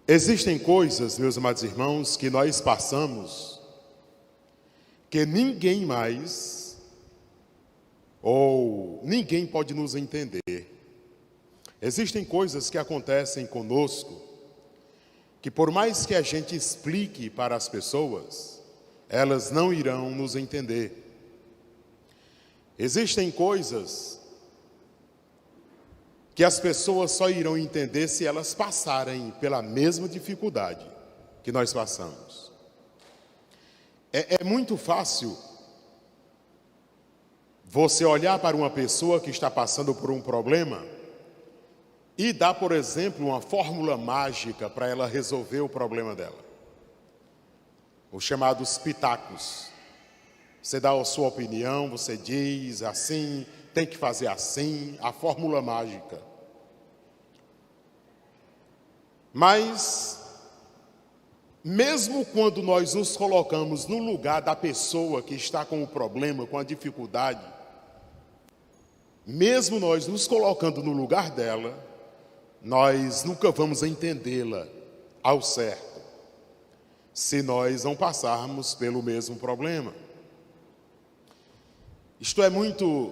Existem coisas, meus amados irmãos, que nós passamos que ninguém mais ou ninguém pode nos entender. Existem coisas que acontecem conosco que, por mais que a gente explique para as pessoas, elas não irão nos entender. Existem coisas que as pessoas só irão entender se elas passarem pela mesma dificuldade que nós passamos. É muito fácil você olhar para uma pessoa que está passando por um problema e dar, por exemplo, uma fórmula mágica para ela resolver o problema dela. Os chamados pitacos. Você dá a sua opinião, você diz assim, tem que fazer assim, a fórmula mágica. Mas, mesmo quando nós nos colocamos no lugar da pessoa que está com o problema, com a dificuldade, mesmo nós nos colocando no lugar dela, nós nunca vamos entendê-la ao certo, se nós não passarmos pelo mesmo problema. Isto é muito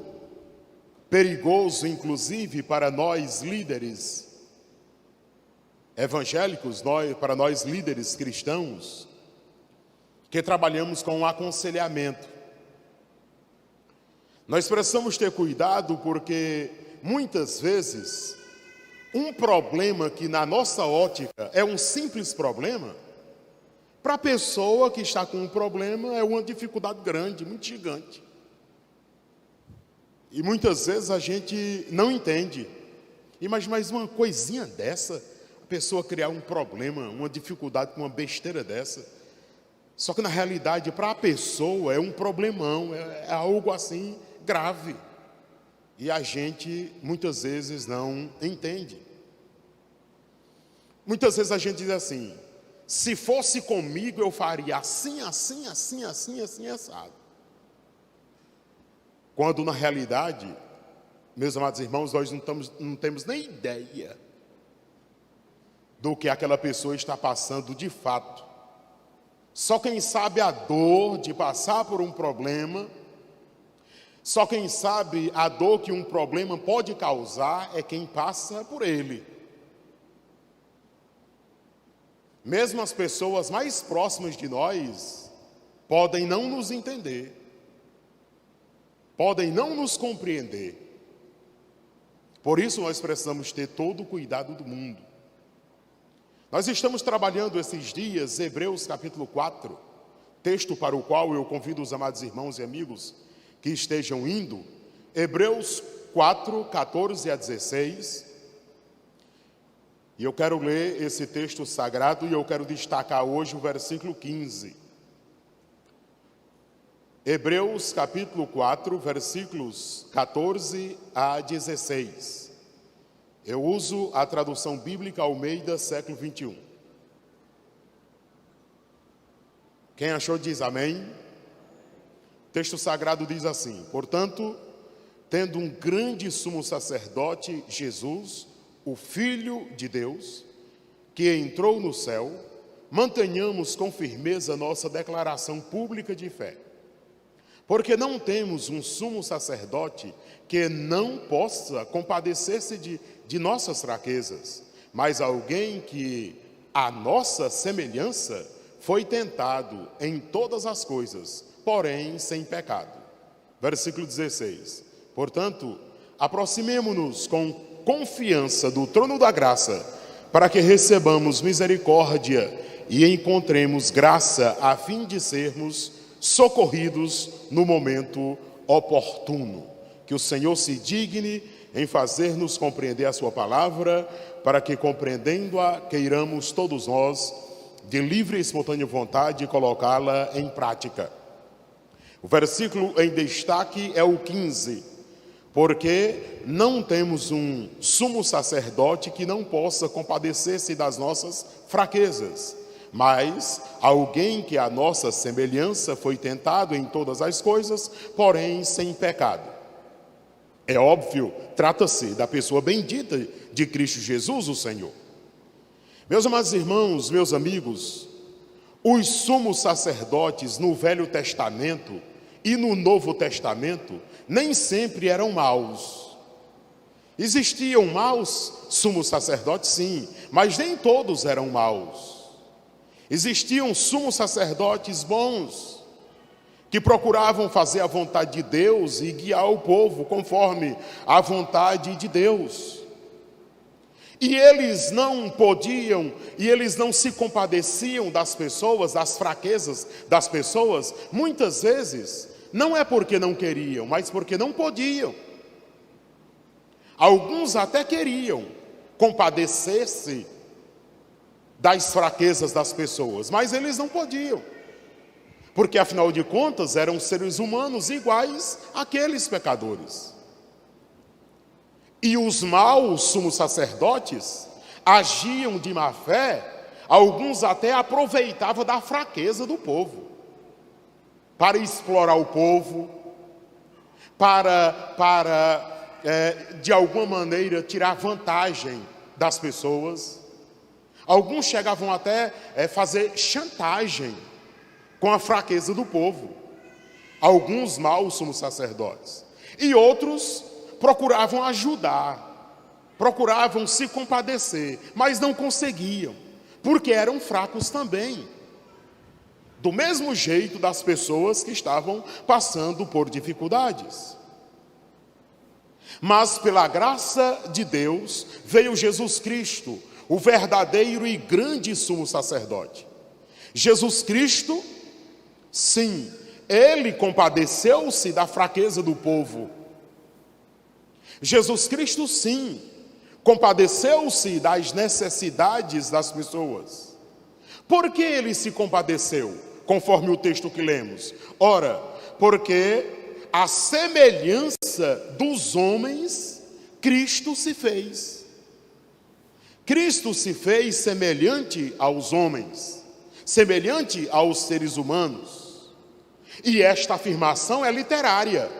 perigoso, inclusive, para nós líderes evangélicos, para nós líderes cristãos, que trabalhamos com aconselhamento. Nós precisamos ter cuidado porque, muitas vezes, um problema que na nossa ótica é um simples problema, para a pessoa que está com um problema é uma dificuldade grande, muito gigante. E muitas vezes a gente não entende. Imagina mais uma coisinha dessa, a pessoa criar um problema, uma dificuldade com uma besteira dessa. Só que na realidade, para a pessoa é um problemão, é algo assim grave. E a gente muitas vezes não entende. Muitas vezes a gente diz assim: se fosse comigo eu faria assim, assim, assim, assim, assim, assado. Quando na realidade, meus amados irmãos, nós não temos nem ideia do que aquela pessoa está passando de fato. Só quem sabe a dor de passar por um problema, só quem sabe a dor que um problema pode causar é quem passa por ele. Mesmo as pessoas mais próximas de nós podem não nos entender, podem não nos compreender. Por isso nós precisamos ter todo o cuidado do mundo. Nós estamos trabalhando esses dias Hebreus capítulo 4, texto para o qual eu convido os amados irmãos e amigos que estejam indo. Hebreus 4, 14 a 16. E eu quero ler esse texto sagrado e eu quero destacar hoje o versículo 15. Hebreus capítulo 4, versículos 14 a 16. Eu uso a tradução bíblica Almeida, século 21. Quem achou diz amém. O texto sagrado diz assim: portanto, tendo um grande sumo sacerdote, Jesus, o Filho de Deus, que entrou no céu, mantenhamos com firmeza nossa declaração pública de fé. Porque não temos um sumo sacerdote que não possa compadecer-se de nossas fraquezas, mas alguém que, à nossa semelhança, foi tentado em todas as coisas, porém sem pecado. Versículo 16. Portanto, aproximemo-nos com confiança do trono da graça, para que recebamos misericórdia e encontremos graça a fim de sermos socorridos no momento oportuno. Que o Senhor se digne em fazer-nos compreender a sua palavra, para que, compreendendo-a, queiramos todos nós, de livre e espontânea vontade, colocá-la em prática. O versículo em destaque é o 15. Porque não temos um sumo sacerdote que não possa compadecer-se das nossas fraquezas, mas alguém que à nossa semelhança foi tentado em todas as coisas, porém sem pecado. É óbvio, trata-se da pessoa bendita de Cristo Jesus, o Senhor. Meus amados irmãos, meus amigos, os sumos sacerdotes no Velho Testamento e no Novo Testamento nem sempre eram maus. Existiam maus sumos sacerdotes, sim, mas nem todos eram maus. Existiam sumos sacerdotes bons, que procuravam fazer a vontade de Deus e guiar o povo conforme a vontade de Deus. E eles não podiam, e eles não se compadeciam das pessoas, das fraquezas das pessoas, muitas vezes, não é porque não queriam, mas porque não podiam. Alguns até queriam compadecer-se das fraquezas das pessoas, mas eles não podiam. Porque afinal de contas eram seres humanos iguais àqueles pecadores. E os maus sumos sacerdotes agiam de má fé, alguns até aproveitavam da fraqueza do povo, para explorar o povo, para de alguma maneira tirar vantagem das pessoas. Alguns chegavam até fazer chantagem com a fraqueza do povo, alguns maus sumos sacerdotes. E outros procuravam ajudar, procuravam se compadecer, mas não conseguiam, porque eram fracos também. Do mesmo jeito das pessoas que estavam passando por dificuldades. Mas pela graça de Deus, veio Jesus Cristo, o verdadeiro e grande sumo sacerdote. Jesus Cristo, sim, ele compadeceu-se da fraqueza do povo. Jesus Cristo, sim, compadeceu-se das necessidades das pessoas. Por que ele se compadeceu, conforme o texto que lemos? Ora, porque a semelhança dos homens, Cristo se fez. Cristo se fez semelhante aos homens, semelhante aos seres humanos. E esta afirmação é literária.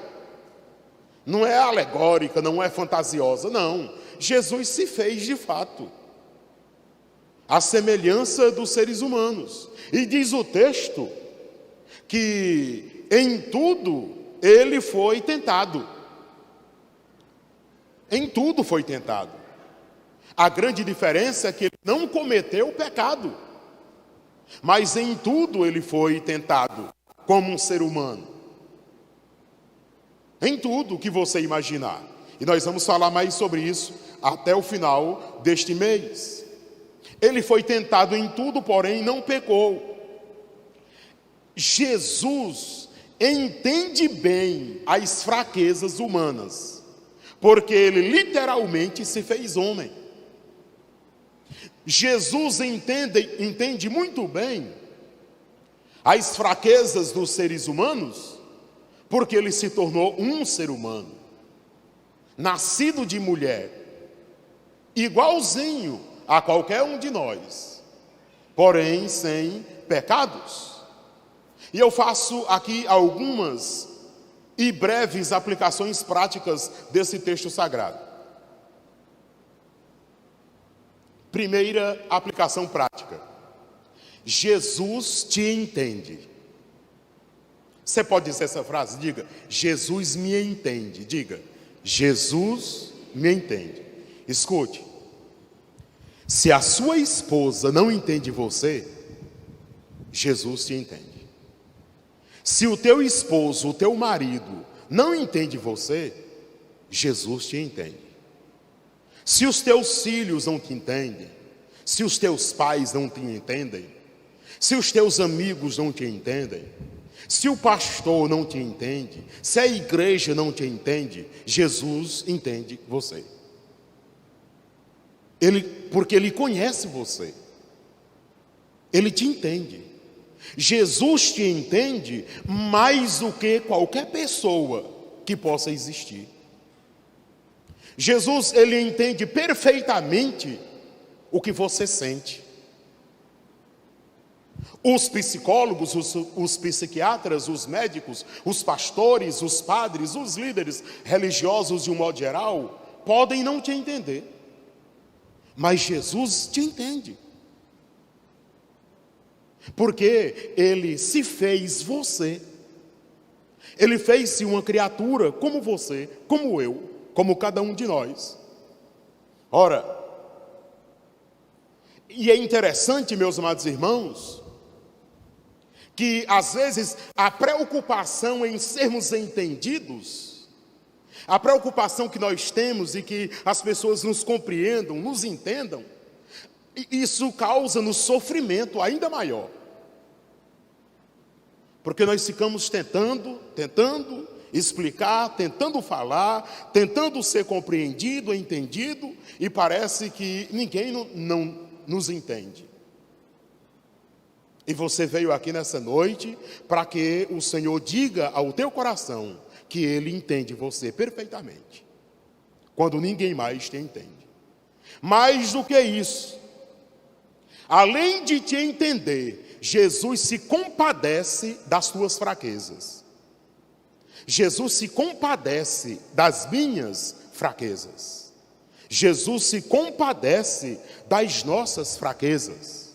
Não é alegórica, não é fantasiosa, não. Jesus se fez de fato, a semelhança dos seres humanos. E diz o texto que em tudo ele foi tentado. Em tudo foi tentado. A grande diferença é que ele não cometeu o pecado, mas em tudo ele foi tentado, como um ser humano. Em tudo que você imaginar. E nós vamos falar mais sobre isso até o final deste mês. Ele foi tentado em tudo, porém não pecou. Jesus entende bem as fraquezas humanas, porque ele literalmente se fez homem. Jesus entende muito bem as fraquezas dos seres humanos, porque ele se tornou um ser humano, nascido de mulher, igualzinho a qualquer um de nós, porém sem pecados. E eu faço aqui algumas e breves aplicações práticas desse texto sagrado. Primeira aplicação prática: Jesus te entende. Você pode dizer essa frase? Diga: Jesus me entende. Diga: Jesus me entende. Escute, se a sua esposa não entende você, Jesus te entende. Se o teu esposo, o teu marido não entende você, Jesus te entende. Se os teus filhos não te entendem, se os teus pais não te entendem, se os teus amigos não te entendem, se o pastor não te entende, se a igreja não te entende, Jesus entende você. Porque ele conhece você. Ele te entende. Jesus te entende mais do que qualquer pessoa que possa existir. Jesus, ele entende perfeitamente o que você sente. Os psicólogos, os psiquiatras, os médicos, os pastores, os padres, os líderes religiosos de um modo geral, podem não te entender. Mas Jesus te entende. Porque ele se fez você. Ele fez-se uma criatura como você, como eu, como cada um de nós. Ora, e é interessante, meus amados irmãos, que às vezes a preocupação em sermos entendidos, a preocupação que nós temos e que as pessoas nos compreendam, nos entendam, isso causa-nos sofrimento ainda maior. Porque nós ficamos tentando explicar, tentando falar, tentando ser compreendido, entendido, e parece que ninguém não nos entende. E você veio aqui nessa noite para que o Senhor diga ao teu coração que Ele entende você perfeitamente, quando ninguém mais te entende. Mais do que isso, além de te entender, Jesus se compadece das tuas fraquezas. Jesus se compadece das minhas fraquezas. Jesus se compadece das nossas fraquezas.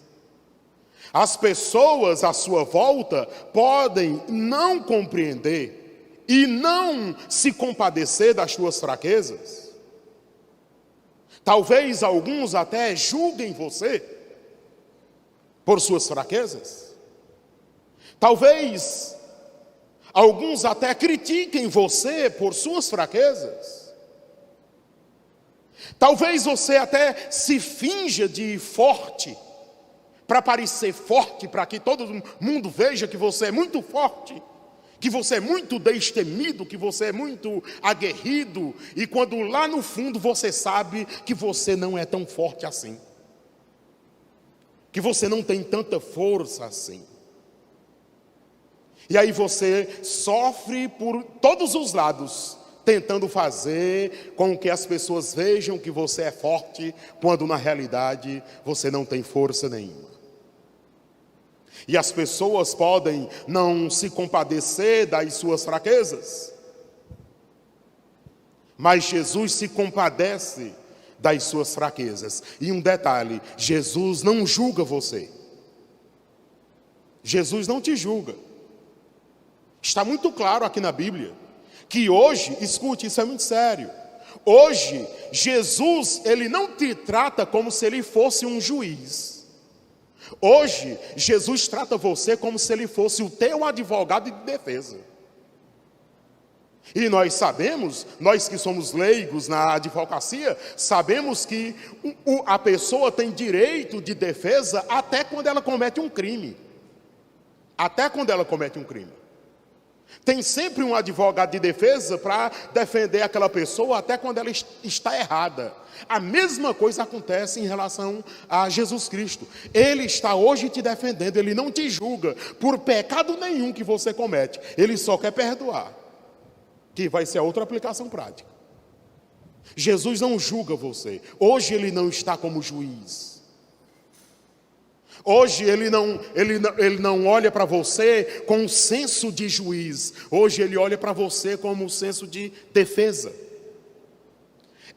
As pessoas à sua volta podem não compreender e não se compadecer das tuas fraquezas. Talvez alguns até julguem você por suas fraquezas. Talvez alguns até critiquem você por suas fraquezas. Talvez você até se finja de forte, para parecer forte, para que todo mundo veja que você é muito forte, que você é muito destemido, que você é muito aguerrido, e quando lá no fundo você sabe que você não é tão forte assim, que você não tem tanta força assim. E aí você sofre por todos os lados, tentando fazer com que as pessoas vejam que você é forte, quando na realidade você não tem força nenhuma. E as pessoas podem não se compadecer das suas fraquezas, mas Jesus se compadece das suas fraquezas. E um detalhe, Jesus não julga você. Jesus não te julga. Está muito claro aqui na Bíblia, que hoje, escute, isso é muito sério. Hoje, Jesus, Ele não te trata como se Ele fosse um juiz. Hoje, Jesus trata você como se Ele fosse o teu advogado de defesa. E nós sabemos, nós que somos leigos na advocacia, sabemos que a pessoa tem direito de defesa até quando ela comete um crime. Até quando ela comete um crime. Tem sempre um advogado de defesa para defender aquela pessoa até quando ela está errada. A mesma coisa acontece em relação a Jesus Cristo. Ele está hoje te defendendo, Ele não te julga por pecado nenhum que você comete. Ele só quer perdoar, que vai ser a outra aplicação prática. Jesus não julga você. Hoje Ele não está como juiz. Hoje ele não olha para você com um senso de juiz. Hoje Ele olha para você como um senso de defesa.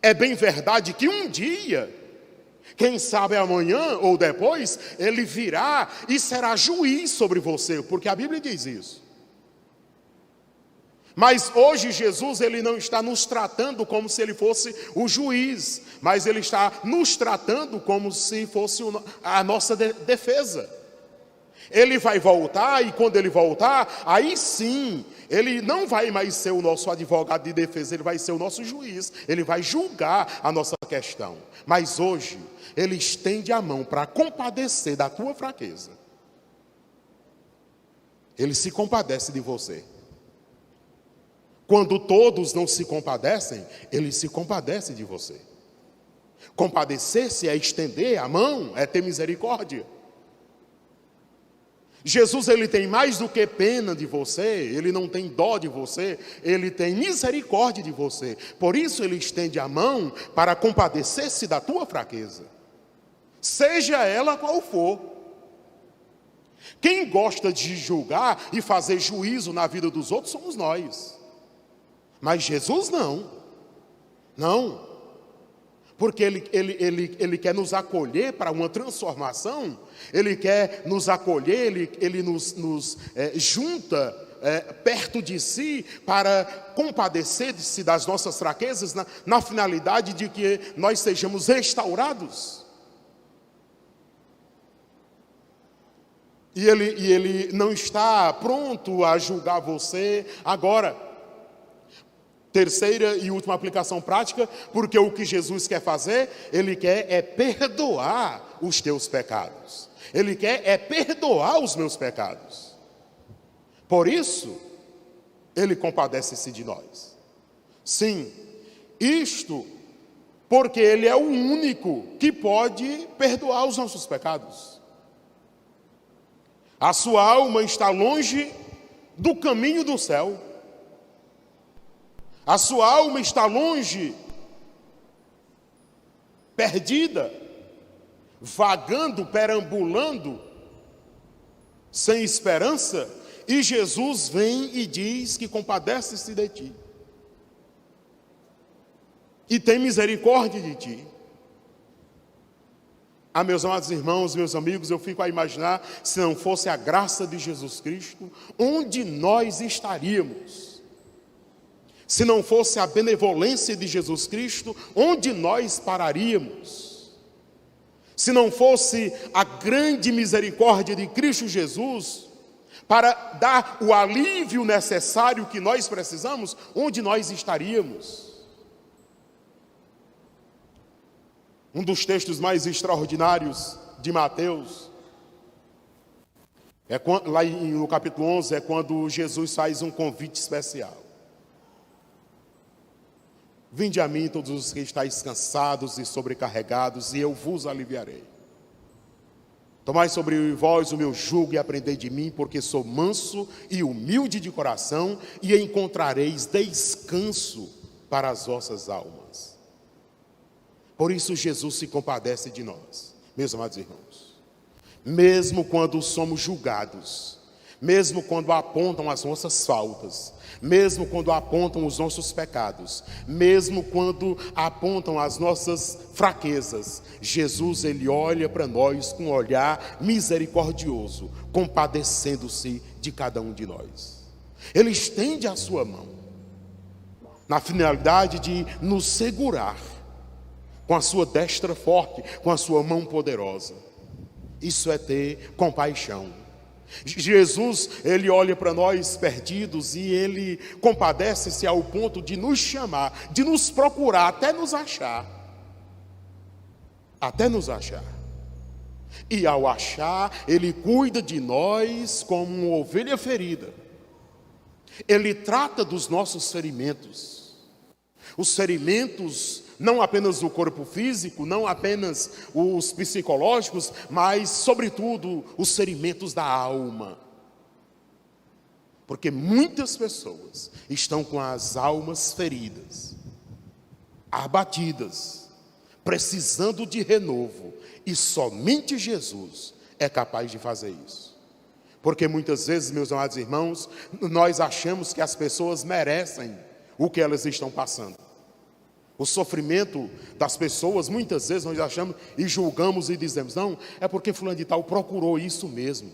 É bem verdade que um dia, quem sabe amanhã ou depois, Ele virá e será juiz sobre você, porque a Bíblia diz isso. Mas hoje Jesus, Ele não está nos tratando como se Ele fosse o juiz, mas Ele está nos tratando como se fosse a nossa defesa. Ele vai voltar, e quando Ele voltar, aí sim, Ele não vai mais ser o nosso advogado de defesa, Ele vai ser o nosso juiz, Ele vai julgar a nossa questão. Mas hoje, Ele estende a mão para compadecer da tua fraqueza. Ele se compadece de você. Quando todos não se compadecem, Ele se compadece de você. Compadecer-se é estender a mão, é ter misericórdia. Jesus, Ele tem mais do que pena de você, Ele não tem dó de você, Ele tem misericórdia de você. Por isso Ele estende a mão para compadecer-se da tua fraqueza, seja ela qual for. Quem gosta de julgar e fazer juízo na vida dos outros somos nós. Mas Jesus não. porque ele quer nos acolher para uma transformação, Ele quer nos acolher, Ele nos junta perto de si para compadecer-se das nossas fraquezas, na finalidade de que nós sejamos restaurados. E ele não está pronto a julgar você agora. Terceira e última aplicação prática, porque o que Jesus quer fazer, Ele quer perdoar os teus pecados. Ele quer perdoar os meus pecados. Por isso, Ele compadece-se de nós. Sim, isto porque Ele é o único que pode perdoar os nossos pecados. A sua alma está longe do caminho do céu. A sua alma está longe, perdida, vagando, perambulando, sem esperança, e Jesus vem e diz que compadece-se de ti, e tem misericórdia de ti. Meus amados irmãos, meus amigos, eu fico a imaginar, se não fosse a graça de Jesus Cristo, onde nós estaríamos? Se não fosse a benevolência de Jesus Cristo, onde nós pararíamos? Se não fosse a grande misericórdia de Cristo Jesus, para dar o alívio necessário que nós precisamos, onde nós estaríamos? Um dos textos mais extraordinários de Mateus, lá no capítulo 11, é quando Jesus faz um convite especial. Vinde a mim todos os que estáis cansados e sobrecarregados, e eu vos aliviarei. Tomai sobre vós o meu jugo e aprendei de mim, porque sou manso e humilde de coração, e encontrareis descanso para as vossas almas. Por isso Jesus se compadece de nós, meus amados irmãos. Mesmo quando somos julgados, mesmo quando apontam as nossas faltas, mesmo quando apontam os nossos pecados, mesmo quando apontam as nossas fraquezas, Jesus, Ele olha para nós com um olhar misericordioso, compadecendo-se de cada um de nós. Ele estende a sua mão, na finalidade de nos segurar, com a sua destra forte, com a sua mão poderosa. Isso é ter compaixão. Jesus, Ele olha para nós perdidos e Ele compadece-se ao ponto de nos chamar, de nos procurar, até nos achar. Até nos achar. E ao achar, Ele cuida de nós como uma ovelha ferida. Ele trata dos nossos ferimentos. Os ferimentos não apenas do corpo físico, não apenas os psicológicos, mas, sobretudo, os ferimentos da alma. Porque muitas pessoas estão com as almas feridas, abatidas, precisando de renovo, e somente Jesus é capaz de fazer isso. Porque muitas vezes, meus amados irmãos, nós achamos que as pessoas merecem o que elas estão passando. O sofrimento das pessoas, muitas vezes nós achamos e julgamos e dizemos, não, é porque fulano de tal procurou isso mesmo.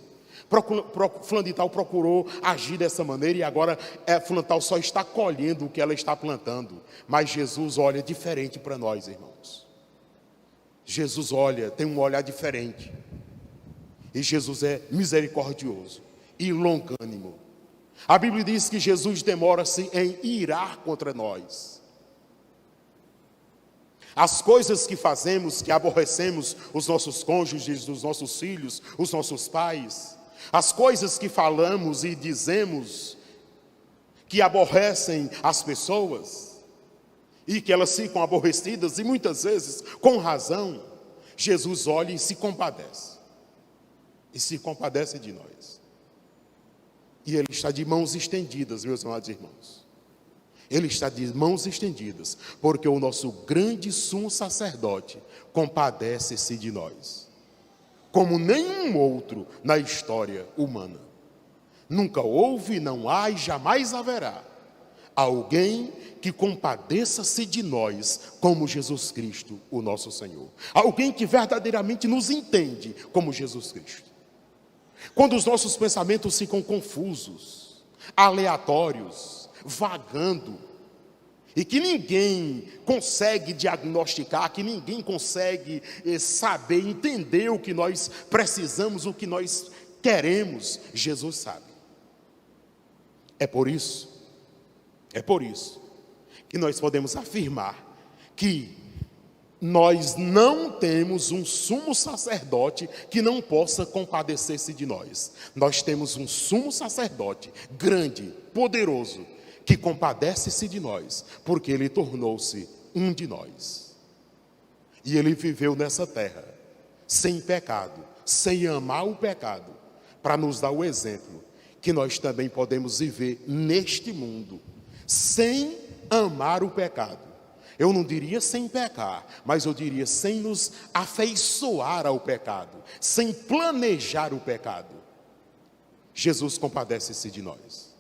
Fulano de tal procurou agir dessa maneira e agora fulano de tal só está colhendo o que ela está plantando. Mas Jesus olha diferente para nós, irmãos. Jesus olha, tem um olhar diferente. E Jesus é misericordioso e longânimo. A Bíblia diz que Jesus demora-se em irar contra nós. As coisas que fazemos, que aborrecemos os nossos cônjuges, os nossos filhos, os nossos pais, as coisas que falamos e dizemos que aborrecem as pessoas e que elas ficam aborrecidas e muitas vezes com razão, Jesus olha e se compadece. E se compadece de nós. E Ele está de mãos estendidas, meus amados irmãos. Ele está de mãos estendidas, porque o nosso grande sumo sacerdote compadece-se de nós, como nenhum outro na história humana. Nunca houve, não há e jamais haverá Alguém que compadeça-se de nós como Jesus Cristo, o nosso Senhor. Alguém que verdadeiramente nos entende como Jesus Cristo. Quando os nossos pensamentos ficam confusos, aleatórios, vagando, e que ninguém consegue diagnosticar, que ninguém consegue saber, entender o que nós precisamos, o que nós queremos, Jesus sabe. É por isso que nós podemos afirmar que nós não temos um sumo sacerdote que não possa compadecer-se de nós. Nós temos um sumo sacerdote grande, poderoso, que compadece-se de nós, porque ele tornou-se um de nós. E ele viveu nessa terra, sem pecado, sem amar o pecado, para nos dar o exemplo que nós também podemos viver neste mundo, sem amar o pecado. Eu não diria sem pecar, mas eu diria sem nos afeiçoar ao pecado, sem planejar o pecado. Jesus compadece-se de nós.